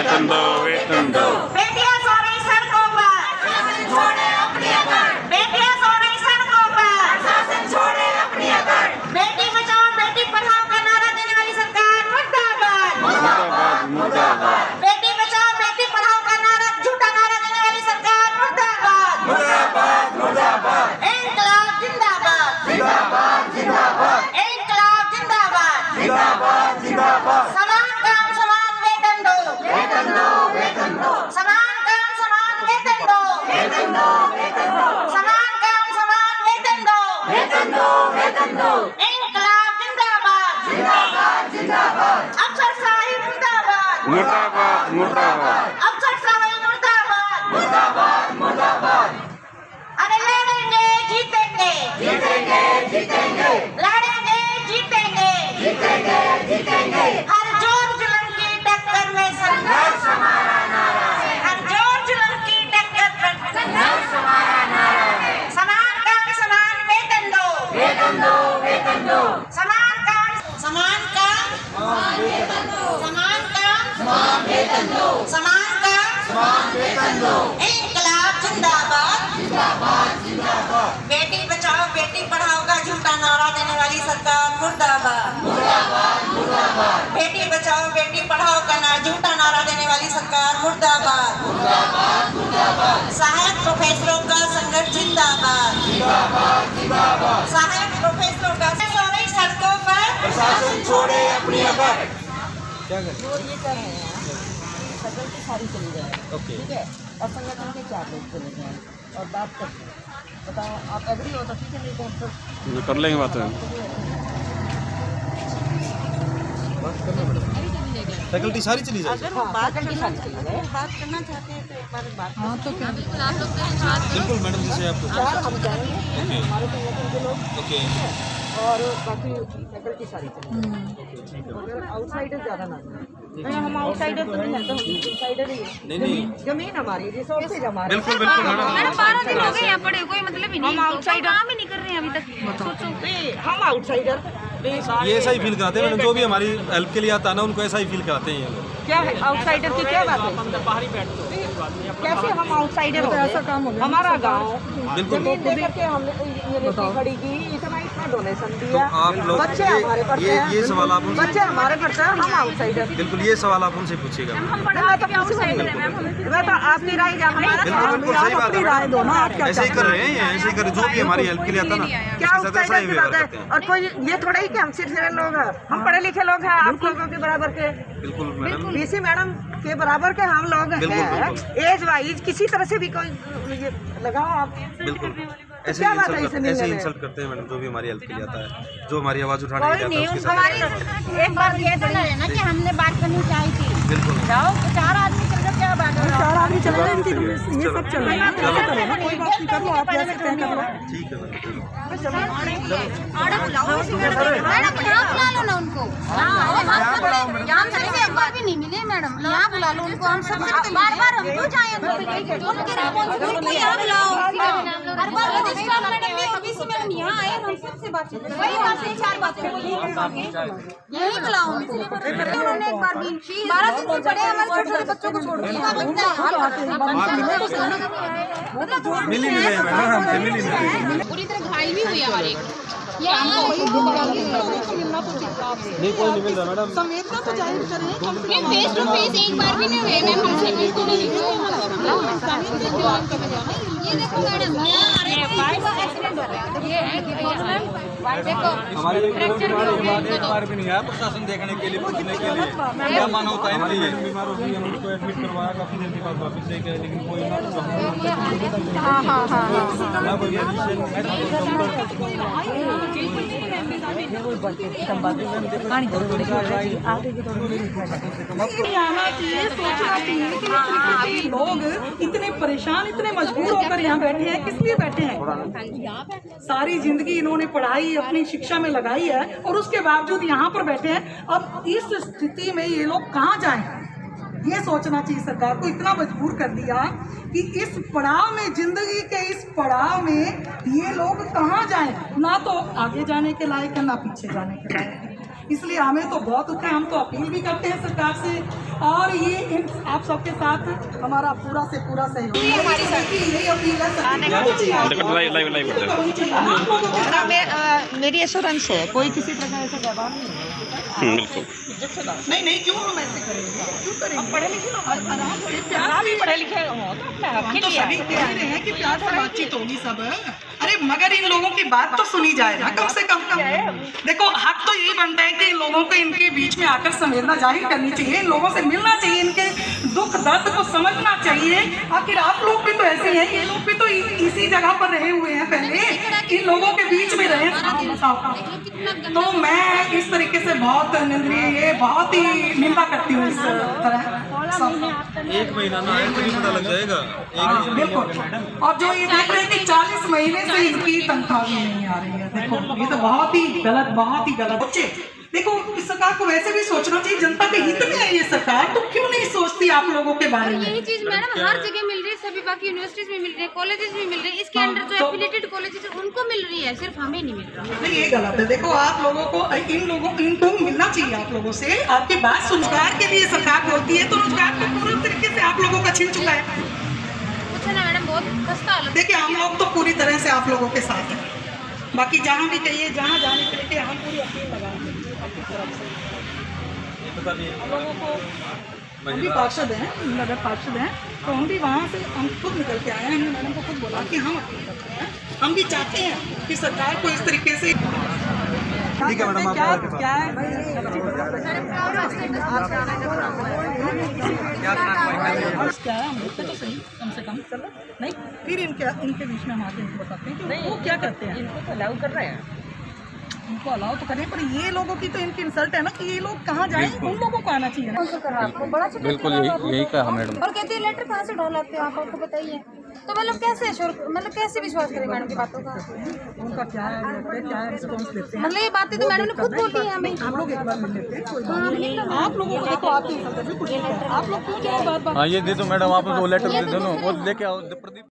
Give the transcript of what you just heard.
वेतन दो, वेतन दो। बेटियां सो रही सड़कों पर, प्रशासन छोड़े अपनी अकड़। बेटियां सो रही सड़कों पर, प्रशासन छोड़े अपनी अकड़। बेटी बचाओ बेटी पढ़ाओ का नारा देने वाली सरकार मुर्दाबाद, मुर्दाबाद, मुर्दाबाद। बेटी बचाओ बेटी पढ़ाओ का नारा झूठा नारा देने वाली सरकार मुर्दाबाद, मुर्दाबाद, मुर्दाबाद। इंकलाब जिंदाबाद, जिंदाबाद, जिंदाबाद, इंकलाब जिंदाबाद। जिंदाबाद, जिंदाबाद। समान काम समान वेतन दो, वेतन दो, वेतन दो, समान काम समान वेतन दो, वेतन दो, वेतन दो, समान काम समान वेतन दो, वेतन दो, वेतन दो। इंकलाब जिंदाबाद, जिंदाबाद, जिंदाबाद, अफसरशाही मुर्दाबाद, मुर्दाबाद, मुर्दाबाद। अफसरशाही मुर्दाबाद। मुर्दाबाद, मुर्दाबाद। अरे लड़ेंगे जीतेंगे, जीतेंगे, जीतेंगे, लड़ेंगे जीतेंगे, जीतेंगे, जीतेंगे। हर जोर जुल्म की टक्कर में संघर्ष हमारा नारा है, हर जोर जुल्म की टक्कर में संघर्ष हमारा नारा है। समान काम समान वेतन दो, वेतन दो, वेतन दो, समान काम समान काम समान वेतन दो, समान काम समान वेतन दो, समान काम समान वेतन दो। इंकलाब जिंदाबाद, जिंदाबाद, जिंदाबाद, बेटी बचाओ बेटी पढ़ाओ का झूठा नारा देने वाली सरकार मुर्दाबाद, मुर्दाबाद, मुर्दाबाद, बेटी बचाओ बेटी पढ़ाओ का झूठा नारा देने वाली सरकार मुर्दाबाद, मुर्दाबाद, मुर्दाबाद, सहायक प्रोफेसरों का संघर्ष जिंदाबाद, जिंदाबाद, जिंदाबाद। सहायक प्रोफेसरों का सो रही सड़कों पर, प्रशासन छोड़े अपनी अकड़। वो ये कर रहे हैं सकल की सारी चली जाए, ठीक है, और संगठन के 4 लोग चले जाएं और बात करते हैं। बताओ आप एग्री हो तो ठीक है, नहीं तो हम तो कर लेंगे बात। फैकल्टी सारी चली जाएगी। अगर वो बात करना चाहते हैं तो एक बार बात तो क्या बिल्कुल मैडम, जैसे आप 4 हम जाएंगे हमारे संगठन के लोग, ओके और बाकी फैकल्टी सारी चली जाएगी। अगर आउटसाइडर ज़्यादा ना जाए। नहीं, हम आउटसाइडर तो नहीं है, तो इनसाइडर ही है। नहीं। जमीन हमारी रिसोर्सेज हमारे। बिल्कुल बिल्कुल मैडम। 12 दिन हो गए यहाँ पड़े, कोई मतलब ही नहीं, आउटसाइडर काम ही नहीं कर रहे हैं अभी तक। सोचो हम आउटसाइडर ये ऐसा ही फील कराते हैं मैडम, जो भी हमारी हेल्प के लिए आता है ना उनको ऐसा ही फील कराते हैं ये लोग। क्या है आउटसाइडर की क्या बात है? कैसे हम आउटसाइडर हो ऐसा काम हो गया? हमारा गांव बिल्कुल। जमीन देकर के हमने ये रेती खड़ी की, इतना डोनेशन तो दिया, आप लोग बच्चे हमारे पढ़ते हैं, ये सवाल आप उनसे बच्चे हमारे पढ़ते हैं, हम आउटसाइडर। बिल्कुल ये सवाल आप उनसे पूछिएगा। हम बड़ा मैं तो आपकी राय क्या? हमारा बिल्कुल बिल्कुल सही बात है राय दो ना, आप क्या ऐसे ही कर रहे हैं, ये ऐसे ही कर रहे हैं। जो भी हमारी हेल्प के लिए आता है ना क्या उसके साथ ऐसा आउटसाइडर ही की व्यवहार बात है? करते हैं। और कोई ये थोड़ा ही कि हम सिर्फ लोग हैं, हम पढ़े लिखे लोग हैं, आप लोगों के बराबर के बिल्कुल मैडम, बीसी मैडम के बराबर के हम लोग बिल्कुल, हैं। बिल्कुल। एज वाइज किसी तरह से भी कोई ये लगाओ आप। बिल्कुल ऐसे क्या ही बात है इसे इंसल्ट, मिलने ऐसे ही में? इंसल्ट करते हैं मैडम, जो भी हमारी हेल्प के लिए आता है, जो हमारी आवाज़ उठाने के लिए आता है उसके साथ हमारी एक बार ये तो है ना कि हमने बात करनी चाहिए थी। बिल्कुल। जाओ 4 आदमी चल रहे, क्या बात है? 4 आदमी चल रहे हैं, इनकी ये सब चल रहा है। चलो। ऐसा करो ना, कोई बात नहीं, कर लो आप जैसे तय कर लो। ठीक है मैडम, चलो। ऑर्डर बुलाओ, मैडम यहाँ बुला लो ना उनको। यहाँ से एक बार भी नहीं मिले मैडम, यहाँ बुला लो उनको। हम सब बार बार हम क्यों जाए? उनकी रिस्पॉन्सिबिलिटी यहाँ बुलाओ। हर बार रजिस्ट्रार मैडम भी ओबीसी मैडम यहाँ आए, हम सबसे बातचीत करें। वही बात है, 4 बातें यही बुलाओ उनको। उन्होंने एक बार भी 12 दिन से पड़े हमारे छोटे छोटे बच्चों को छोड़ दिया। मिली नहीं रही मैडम, हमसे मिली नहीं रही। पूरी तरह घायल भी हुई हमारी। नहीं कोई नहीं मिल रहा मैडम। फेस टू फेस एक बार भी नहीं हुए मैम हमसे, बिल्कुल नहीं। ये देखो मैडम, एक्सीडेंट हो रहा है। ये है कि प्रॉब्लम देखो हमारे एक बार भी नहीं आया प्रशासन देखने के लिए, पूछने के लिए क्या माना होता है इनके लिए। बीमार हो गई, हम उसको एडमिट करवाया, काफी देर के बाद वापस ले गए, लेकिन कोई आना चाहिए, सोचना चाहिए कि लोग इतने परेशान, इतने मजबूर होकर यहाँ बैठे हैं, किस लिए बैठे हैं? सारी जिंदगी इन्होंने पढ़ाई अपनी शिक्षा में लगाई है और उसके बावजूद यहाँ पर बैठे हैं। अब इस स्थिति में ये लोग कहाँ जाएं? ये सोचना चाहिए सरकार को। इतना मजबूर कर दिया कि इस पड़ाव में, जिंदगी के इस पड़ाव में ये लोग कहाँ जाएं? ना तो आगे जाने के लायक है, ना पीछे जाने के लायक है। इसलिए हमें तो बहुत दुख है। हम तो अपील भी करते हैं सरकार से, और ये आप सबके साथ हमारा पूरा से पूरा सहयोग हमारी यही अपील है। देखो लाइव होता है। मेरी एश्योरेंस है, कोई किसी तरह का ऐसा व्यवहार नहीं है। बिल्कुल। नहीं क्यों हम ऐसे करेंगे, क्यों करेंगे? पढ़े लिखे आराम से प्यार से पढ़े लिखे हो तो अपने हक हम के तो लिए सभी कह रहे हैं कि प्यार से बातचीत होगी सब। अरे मगर इन लोगों की बात तो सुनी जाए ना कम से कम। देखो हक तो यही बनता है कि इन लोगों को इनके बीच में आकर संवेदना जाहिर करनी चाहिए, इन लोगों से मिलना चाहिए, इनके दुख दर्द को समझना चाहिए। आखिर आप लोग भी तो ऐसे हैं, ये लोग भी तो इसी जगह पर रहे हुए हैं, पहले इन लोगों के बीच में रहे। तो मैं इस तरीके से बहुत निंदनीय, बहुत ही निंदा करती हूँ इस तरह। 1 महीना ना आए तो भी पता लग जाएगा। बिल्कुल। और जो ये देख रहे हैं कि 40 महीने से इनकी तनख्वाह भी नहीं आ रही है, देखो ये तो बहुत ही गलत। बच्चे देखो इस सरकार को वैसे भी सोचना चाहिए, जनता के हित में है ये सरकार, तो क्यों नहीं सोचती आप लोगों के बारे में? यही चीज मैडम हर जगह मिल रही है, सभी बाकी यूनिवर्सिटीज में मिल रही है, कॉलेजेस में मिल रही है, इसके अंडर जो एफिलिएटेड कॉलेजेस है उनको मिल रही है, सिर्फ हमें नहीं मिल रहा। नहीं ये गलत है। देखो आप लोगों को इनको मिलना चाहिए, आप लोगों से आपकी बात रोजगार के लिए सरकार बोलती है, तो रोजगार को पूरी तरीके से आप लोगों का छीन चुका है। कुछ है ना मैडम, बहुत खस्ता हालत। देखिए हम लोग तो पूरी तरह से आप लोगों के साथ हैं, बाकी जहाँ भी कहिए, जहाँ जाने के लिए हम पूरी अपील लगाएंगे अपनी तरफ से। हम लोगों को हम भी पार्षद हैं, नगर पार्षद हैं, तो हम भी वहाँ से हम खुद निकल के आए हैं। हमने मैडम को खुद बोला कि हम अपील करते हैं, हम भी चाहते हैं कि सरकार को इस तरीके से। ठीक है मैडम, क्या है हम देखते तो सही कम से कम। चलो नहीं फिर इनके बीच में हम आके इनको बताते हैं कि वो क्या करते हैं। इनको तो अलाउ कर रहे हैं, इनको अलाउ तो करें, पर ये लोगों की तो इनकी इंसल्ट है ना कि ये लोग कहाँ जाएं, उन लोगों को आना चाहिए ना। आपको बड़ा बिल्कुल यही कहा मैडम। और कहते हैं लेटर कहाँ से ढोलाते हो आप, आपको बताइए। तो मतलब कैसे विश्वास करें मैडम की बातों का? उनका क्या रिस्पॉन्स देते हैं, मतलब ये बातें तो मैडम ने खुद बोली है हमें। हम लोग एक बार मिल लेते हैं, कोई बात नहीं। आप लोगों को देखो आपकी इंसल्ट है, बिल्कुल ठीक है। आप लोग क्यों जाए बार बार? हाँ ये दे दो मैडम, आप वो लेटर दे दो ना, वो लेके आओ प्रदीप।